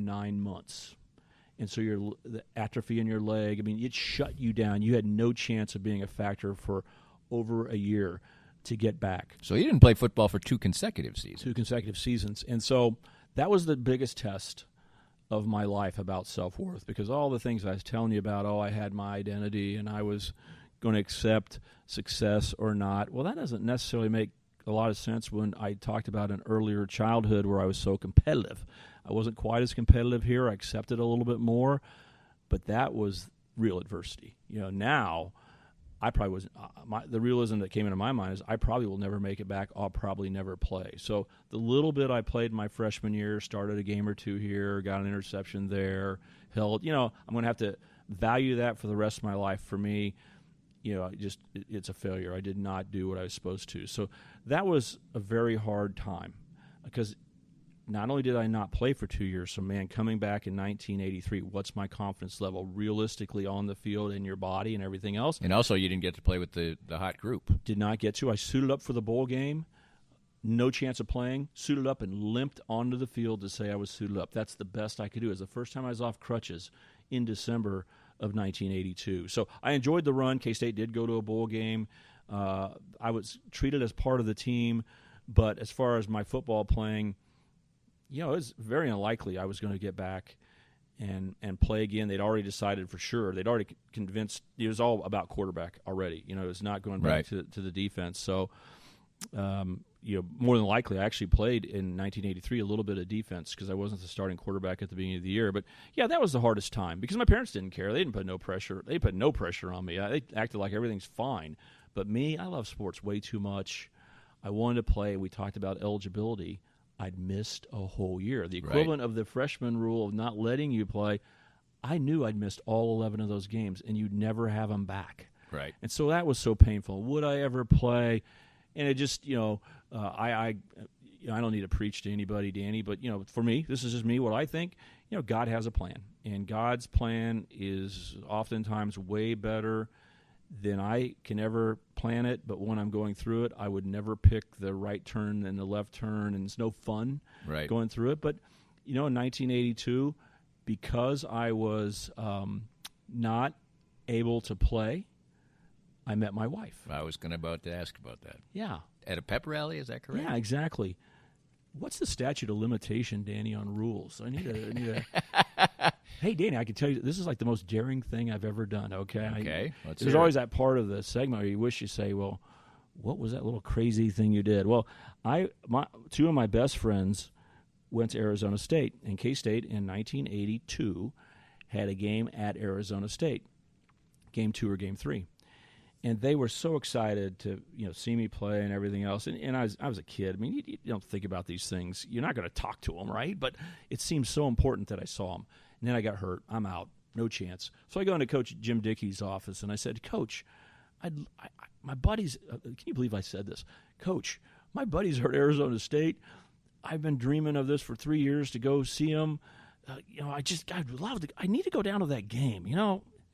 9 months. And so the atrophy in your leg, I mean, it shut you down. You had no chance of being a factor for over a year to get back. So you didn't play football for 2 consecutive seasons. 2 consecutive seasons. And so that was the biggest test of my life about self-worth, because all the things I was telling you about, I had my identity and I was going to accept success or not. Well, that doesn't necessarily make a lot of sense when I talked about an earlier childhood where I was so competitive. I wasn't quite as competitive here. I accepted a little bit more, but that was real adversity. Now I probably was. The realism that came into my mind is I probably will never make it back. I'll probably never play. So the little bit I played my freshman year, started a game or 2 here, got an interception there, held. I'm going to have to value that for the rest of my life. For me, it's a failure. I did not do what I was supposed to. So that was a very hard time, because not only did I not play for 2 years, so, man, coming back in 1983, what's my confidence level realistically on the field and your body and everything else? And also you didn't get to play with the hot group. Did not get to. I suited up for the bowl game, no chance of playing, suited up and limped onto the field to say I was suited up. That's the best I could do. It was the first time I was off crutches in December of 1982. So I enjoyed the run. K-State did go to a bowl game. I was treated as part of the team, but as far as my football playing, it was very unlikely I was going to get back and play again. They'd already decided for sure. They'd already convinced it was all about quarterback already. It was not going back to the defense. So, more than likely, I actually played in 1983 a little bit of defense because I wasn't the starting quarterback at the beginning of the year. But, yeah, that was the hardest time because my parents didn't care. They didn't put no pressure. They put no pressure on me. They acted like everything's fine. But me, I love sports way too much. I wanted to play. We talked about eligibility. I'd missed a whole year. The equivalent of the freshman rule of not letting you play, I knew I'd missed all 11 of those games, and you'd never have them back. Right. And so that was so painful. Would I ever play? And it just, I don't need to preach to anybody, Danny, but, for me, this is just me, what I think. God has a plan, and God's plan is oftentimes way better than I can ever plan it, but when I'm going through it, I would never pick the right turn and the left turn, and it's no fun going through it. But, in 1982, because I was not able to play, I met my wife. I was about to ask about that. Yeah. At a pep rally, is that correct? Yeah, exactly. What's the statute of limitation, Danny, on rules? I need a Hey, Danny, I can tell you, this is like the most daring thing I've ever done, okay? Okay. There's always that part of the segment where you wish you say, well, what was that little crazy thing you did? Well, 2 of my best friends went to Arizona State, and K-State in 1982 had a game at Arizona State, Game 2 or Game 3. And they were so excited to see me play and everything else. And I was a kid. I mean, you don't think about these things. You're not going to talk to them, right? But it seemed so important that I saw them. And then I got hurt. I'm out. No chance. So I go into Coach Jim Dickey's office, and I said, Coach, my buddies can you believe I said this? Coach, my buddies are at Arizona State. I've been dreaming of this for 3 years to go see them. I need to go down to that game,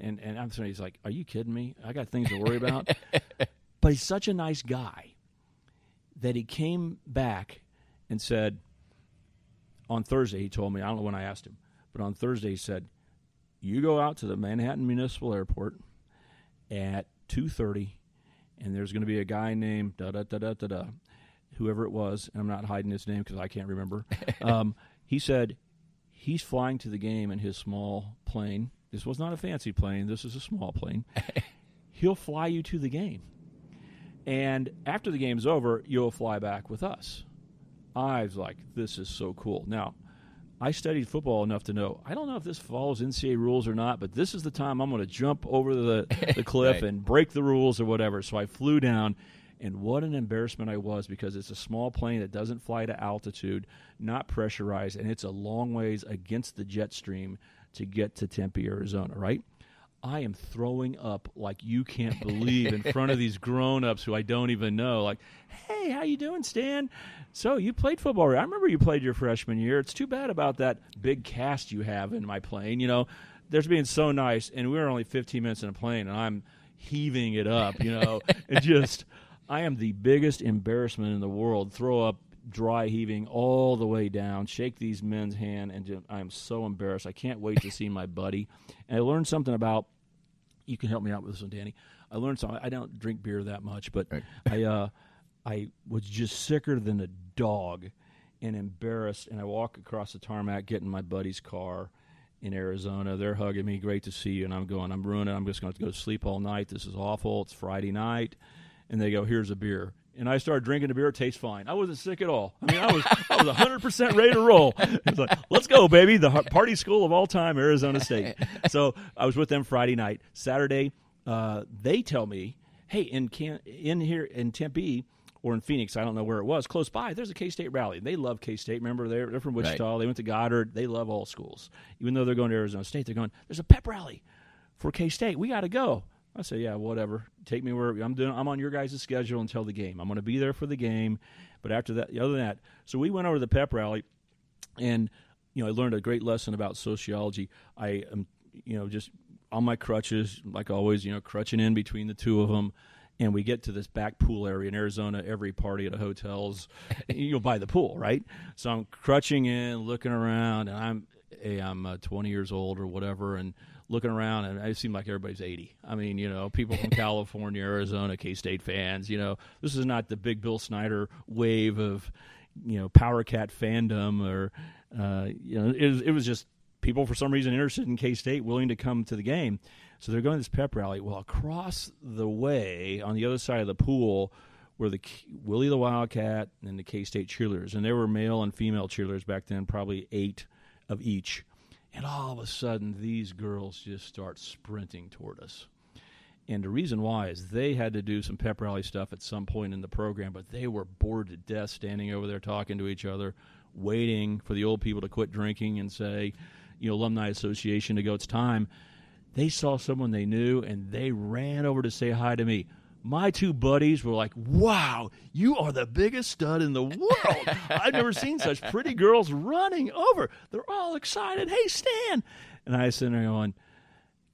And I'm saying, he's like, are you kidding me? I got things to worry about. But he's such a nice guy that he came back and said, on Thursday, he told me, I don't know when I asked him, but on Thursday he said, you go out to the Manhattan Municipal Airport at 2:30, and there's going to be a guy named da-da-da-da-da-da, whoever it was, and I'm not hiding his name because I can't remember. He said he's flying to the game in his small plane. This was not a fancy plane. This is a small plane. He'll fly you to the game. And after the game's over, you'll fly back with us. I was like, this is so cool. Now, I studied football enough to know, I don't know if this follows NCAA rules or not, but this is the time I'm going to jump over the cliff and break the rules or whatever. So I flew down, and what an embarrassment I was, because it's a small plane that doesn't fly to altitude, not pressurized, and it's a long ways against the jet stream to get to Tempe, Arizona, right? I am throwing up like you can't believe in front of these grown-ups who I don't even know. Like, hey, how you doing, Stan? So you played football. I remember you played your freshman year. It's too bad about that big cast you have in my plane. They're being so nice, and we were only 15 minutes in a plane, and I'm heaving it up, and just I am the biggest embarrassment in the world. Throw up dry heaving all the way down, shake these men's hand, and I'm so embarrassed. I can't wait to see my buddy. And I learned something about, you can help me out with this one, Danny. I learned something. I don't drink beer that much, but right. I was just sicker than a dog and embarrassed, and I walk across the tarmac, get in my buddy's car in Arizona. They're hugging me, great to see you, and I'm ruined. I'm just going to go to sleep all night. This is awful. It's Friday night. And they go, here's a beer. And I started drinking the beer. It tastes fine. I wasn't sick at all. I mean, I was 100% ready to roll. It's like, let's go, baby. The party school of all time, Arizona State. So I was with them Friday night. Saturday, they tell me, hey, in here in Tempe or in Phoenix, I don't know where it was, close by, there's a K-State rally. They love K-State. Remember, they're from Wichita. Right. They went to Goddard. They love all schools. Even though they're going to Arizona State, they're going, there's a pep rally for K-State. We got to go. I said, yeah, whatever. Take me where I'm on your guys' schedule until the game. I'm going to be there for the game. But after that, other than that, so we went over to the pep rally, and I learned a great lesson about sociology. I am, just on my crutches, like always, crutching in between the two of them. And we get to this back pool area in Arizona. Every party at a hotel's, you'll buy the pool, right? So I'm crutching in, looking around, and I'm 20 years old or whatever, and looking around, and it seemed like everybody's 80. I mean, people from California, Arizona, K-State fans. This is not the big Bill Snyder wave of, Power Cat fandom, or, it was just people for some reason interested in K-State, willing to come to the game. So they're going to this pep rally. Well, across the way, on the other side of the pool, were the Willie the Wildcat and the K-State cheerleaders. And there were male and female cheerleaders back then, probably 8 of each. And all of a sudden, these girls just start sprinting toward us. And the reason why is they had to do some pep rally stuff at some point in the program, but they were bored to death standing over there talking to each other, waiting for the old people to quit drinking and say, Alumni Association to go, it's time. They saw someone they knew, and they ran over to say hi to me. My 2 buddies were like, wow, you are the biggest stud in the world. I've never seen such pretty girls running over. They're all excited. Hey, Stan. And I was sitting there going,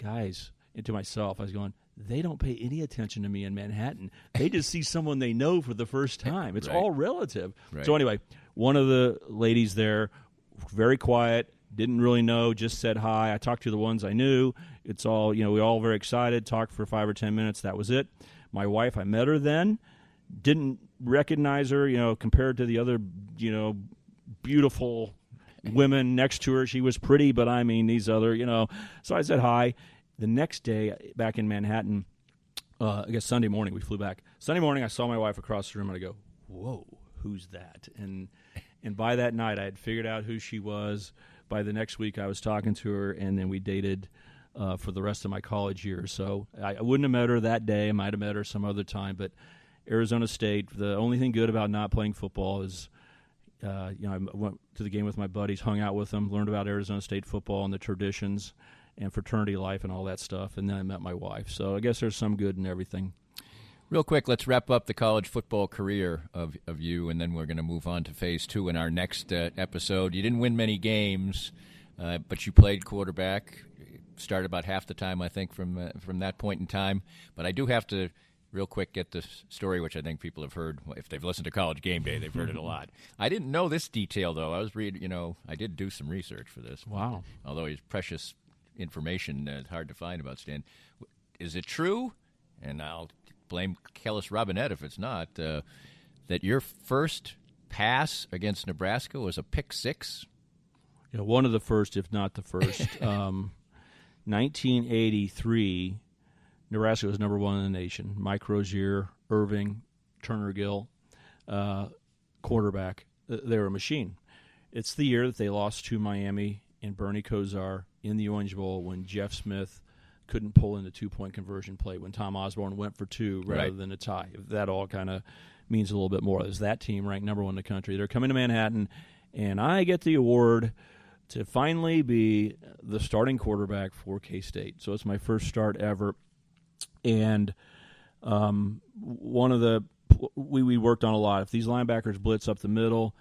guys, and to myself, I was going, they don't pay any attention to me in Manhattan. They just see someone they know for the first time. It's all relative. Right. So anyway, one of the ladies there, very quiet, didn't really know, just said hi. I talked to the ones I knew. It's all, we were all very excited, talked for 5 or 10 minutes. That was it. My wife, I met her then, didn't recognize her, compared to the other, beautiful women next to her. She was pretty, but I mean, these other, So I said hi. The next day, back in Manhattan, I guess Sunday morning, we flew back. Sunday morning, I saw my wife across the room, and I go, whoa, who's that? And by that night, I had figured out who she was. By the next week, I was talking to her, and then we dated for the rest of my college years. So I wouldn't have met her that day. I might have met her some other time. But Arizona State, the only thing good about not playing football is, I went to the game with my buddies, hung out with them, learned about Arizona State football and the traditions and fraternity life and all that stuff. And then I met my wife. So I guess there's some good in everything. Real quick, let's wrap up the college football career of you, and then we're going to move on to phase 2 in our next episode. You didn't win many games, but you played quarterback. Started about half the time, I think, from that point in time. But I do have to, real quick, get this story, which I think people have heard. If they've listened to College Game Day, they've heard it a lot. I didn't know this detail, though. I was reading, I did do some research for this. Wow. Although it's precious information, it's hard to find about Stan. Is it true? And I'll blame Kellis Robinette if it's not, that your first pass against Nebraska was a pick 6? Yeah, one of the first, if not the first. 1983, Nebraska was number 1 in the nation. Mike Rozier, Irving, Turner Gill, quarterback. They were a machine. It's the year that they lost to Miami and Bernie Kosar in the Orange Bowl when Jeff Smith couldn't pull in the 2-point conversion play, when Tom Osborne went for 2 rather than a tie. If that all kind of means a little bit more. There's that team ranked number 1 in the country. They're coming to Manhattan, and I get the award to finally be the starting quarterback for K-State. So it's my first start ever. And we worked on a lot. If these linebackers blitz up the middle,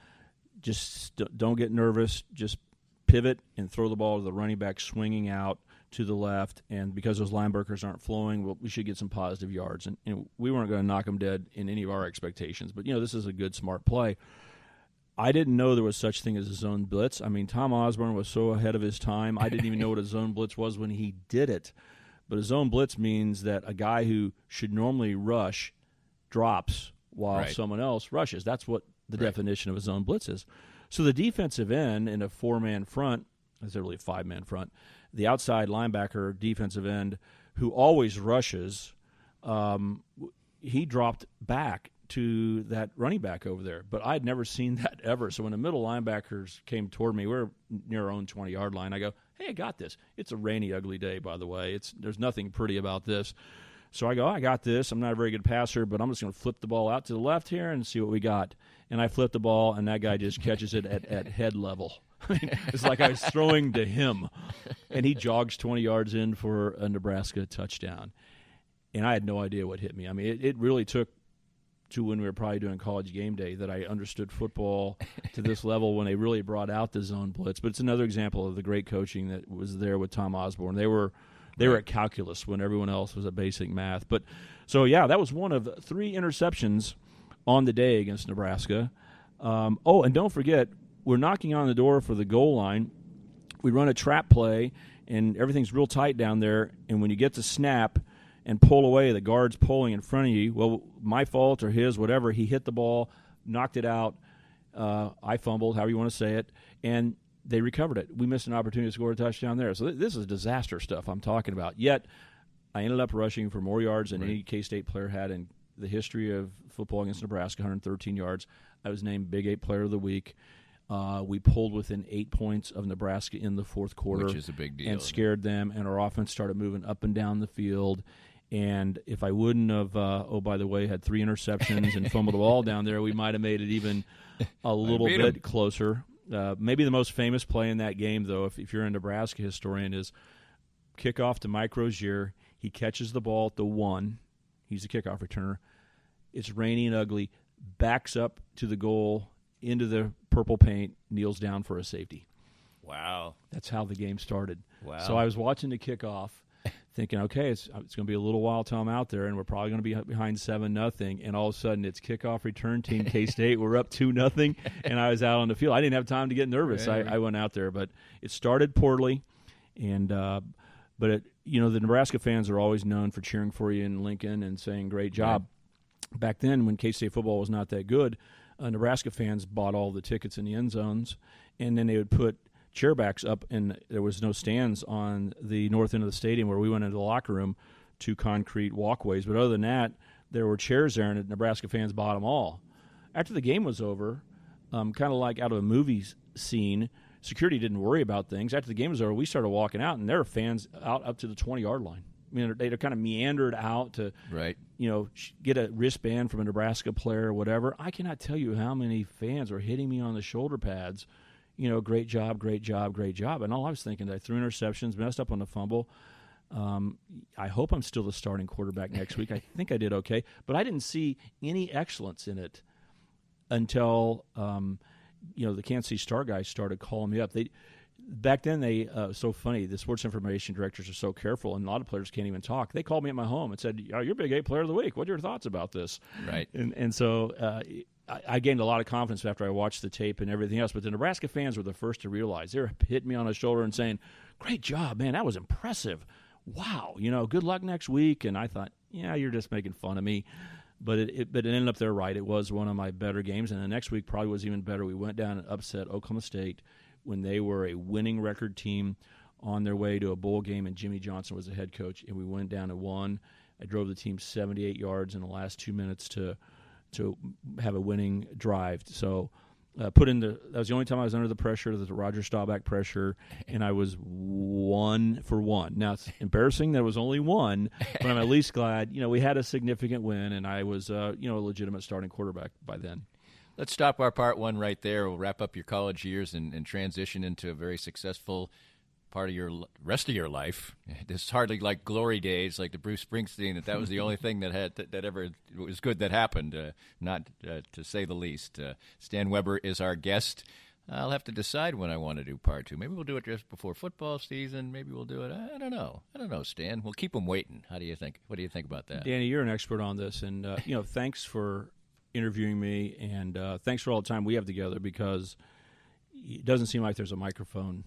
just don't get nervous. Just pivot and throw the ball to the running back swinging out to the left. And because those linebackers aren't flowing, we should get some positive yards. And we weren't going to knock them dead in any of our expectations. But, this is a good, smart play. I didn't know there was such thing as a zone blitz. I mean, Tom Osborne was so ahead of his time. I didn't even know what a zone blitz was when he did it. But a zone blitz means that a guy who should normally rush drops while someone else rushes. That's what the definition of a zone blitz is. So the defensive end in a 4-man front, it's really a 5-man front, the outside linebacker, defensive end, who always rushes, he dropped back to that running back over there. But I'd never seen that ever. So when the middle linebackers came toward me, we're near our own 20-yard line, I go, hey, I got this. It's a rainy, ugly day, by the way. There's nothing pretty about this. So I go, I got this. I'm not a very good passer, but I'm just going to flip the ball out to the left here and see what we got. And I flip the ball, and that guy just catches it at head level. I mean, it's like I was throwing to him. And he jogs 20 yards in for a Nebraska touchdown. And I had no idea what hit me. I mean, it really took to when we were probably doing college game day that I understood football to this level when they really brought out the zone blitz. But it's another example of the great coaching that was there with Tom Osborne. They were at calculus when everyone else was at basic math. But so, yeah, that was one of 3 interceptions on the day against Nebraska. And don't forget, we're knocking on the door for the goal line. We run a trap play, and everything's real tight down there. And when you get to snap and pull away, the guard's pulling in front of you. Well, my fault or his, whatever, he hit the ball, knocked it out. I fumbled, however you want to say it, and they recovered it. We missed an opportunity to score a touchdown there. So this is disaster stuff I'm talking about. Yet I ended up rushing for more yards than any K-State player had in the history of football against Nebraska, 113 yards. I was named Big 8 Player of the Week. We pulled within 8 points of Nebraska in the fourth quarter. Which is a big deal. And scared them, and our offense started moving up and down the field. And if I wouldn't have, by the way, had 3 interceptions and fumbled the ball down there, we might have made it even a little bit closer. Maybe the most famous play in that game, though, if you're a Nebraska historian, is kickoff to Mike Rozier. He catches the ball at the 1. He's the kickoff returner. It's rainy and ugly. Backs up to the goal, into the purple paint, kneels down for a safety. Wow. That's how the game started. Wow. So I was watching the kickoff, thinking, okay, it's going to be a little while till I'm out there, and we're probably going to be behind 7-0, and all of a sudden it's kickoff return team K-State. We're up 2-0, and I was out on the field. I didn't have time to get nervous. I went out there, but it started poorly, and the Nebraska fans are always known for cheering for you in Lincoln and saying great job. Right. Back then, when K-State football was not that good, Nebraska fans bought all the tickets in the end zones, and then they would put chairbacks up, and there was no stands on the north end of the stadium where we went into the locker room, 2 concrete walkways. But other than that, there were chairs there, and Nebraska fans bought them all. After the game was over, kind of like out of a movie scene, security didn't worry about things. After the game was over, we started walking out, and there were fans out up to the 20-yard line. I mean, they kind of meandered out to, get a wristband from a Nebraska player or whatever. I cannot tell you how many fans were hitting me on the shoulder pads. Great job, great job, great job. And all I was thinking, I threw interceptions, messed up on the fumble. I hope I'm still the starting quarterback next week. I think I did okay. But I didn't see any excellence in it until, the Kansas City Star guys started calling me up. Back then, so funny, the sports information directors are so careful, and a lot of players can't even talk. They called me at my home and said, you're Big 8 Player of the Week. What are your thoughts about this? Right. And so I gained a lot of confidence after I watched the tape and everything else. But the Nebraska fans were the first to realize. They were hitting me on the shoulder and saying, great job, man, that was impressive. Wow, good luck next week. And I thought, you're just making fun of me. But it ended up they're right. It was one of my better games. And the next week probably was even better. We went down and upset Oklahoma State when they were a winning record team on their way to a bowl game, and Jimmy Johnson was the head coach, and we went down and won. I drove the team 78 yards in the last 2 minutes to have a winning drive. So that was the only time I was under the pressure, the Roger Staubach pressure, and I was 1 for 1. Now, it's embarrassing that it was only 1, but I'm at least glad, we had a significant win, and I was, a legitimate starting quarterback by then. Let's stop our part 1 right there. We'll wrap up your college years and transition into a very successful part of your rest of your life. It's hardly like glory days, like the Bruce Springsteen. That was the only thing that ever was good that happened. Not to say the least. Stan Weber is our guest. I'll have to decide when I want to do part 2. Maybe we'll do it just before football season. Maybe we'll do it. I don't know, Stan. We'll keep them waiting. How do you think? What do you think about that? Danny, you're an expert on this, and thanks for interviewing me, and thanks for all the time we have together, because it doesn't seem like there's a microphone